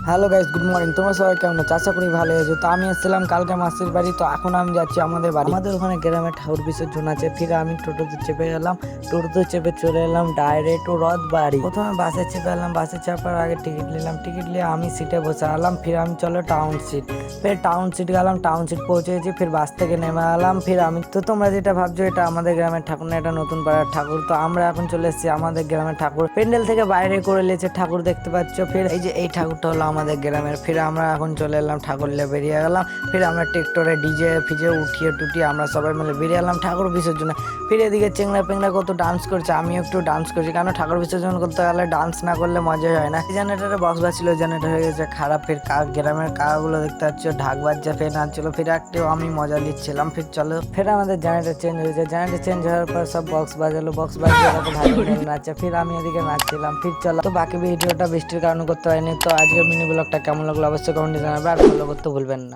Hello guys, good morning. তোমরা সবাই কেমন আছো? আশা করি ভালো আছো। তো আমি এসেছিলাম কালকে মাসির বাড়ি, তো এখন আমি যাচ্ছি আমাদের বাড়ি। আমাদের ওখানে গ্রামে ঠাকুর বিসর্জন আছে। ফিরে আমি টোটোতে চেপে গেলাম, টোটোতে চেপে চলে এলাম ডাইরেক্ট রথ বাড়ি। প্রথমে বাসে চেপে এলাম, বাসে চাপার আগে টিকিট নিলাম, টিকিট নিয়ে আমি সিটে বসে আলাম। ফির আমি চলো টাউনশিপ, ফির টাউনশিপ গেলাম, টাউনশিপ পৌঁছে গেছি। ফির বাস থেকে নেমে এলাম। ফির আমি তো তোমরা যেটা ভাবছো এটা আমাদের গ্রামের ঠাকুর না, এটা নতুন পাড়ার ঠাকুর। তো আমরা এখন চলে এসেছি আমাদের গ্রামের ঠাকুর প্যান্ডেল থেকে বাইরে করে নিয়েছে ঠাকুর, দেখতে পাচ্ছ। ফির এই যে এই ঠাকুরটা হলো আমাদের গ্রামের। ফির আমরা এখন চলে এলাম ঠাকুর নিয়ে বেরিয়ে গেলাম। ফির আমরা ট্রেক্টরে ডিজে ফিজে উঠিয়ে টুটিয়ে আমরা সবাই মিলে বেরিয়ে এলাম ঠাকুর বিসর্জনে। ফির এদিকে চেংড়া পেংড়া কত ডান্স করছে, আমি একটু ডান্স করছি, কারণ ঠাকুর বিসর্জন করতে গেলে ডান্স না করলে মজাই হয় না। জেনারেটারে বক্স বাজছিল, জেনারেটর হয়ে গেছে খারাপ। ফির গ্রামের কাকাগুলো দেখতে পাচ্ছ ঢাক বাজছে, ফের নাচছিল। ফির একটু আমি মজা নিচ্ছিলাম। ফির চলো, ফির আমাদের জেনারেটর চেঞ্জ হয়েছে, জেনারেটর চেঞ্জ হওয়ার পর সব বক্স বাজালো, বক্স বাজিয়ে ভাই নাচছে। ফির আমি এদিকে নাচছিলাম। ফির চলো, তো বাকি ভিডিওটা বৃষ্টির কারণে করতে পারিনি। তো আজকের মিনি ব্লগটা কেমন লাগলো অবশ্যই কমেন্টে জানাবে, আর ফলো করতে ভুলবেন না।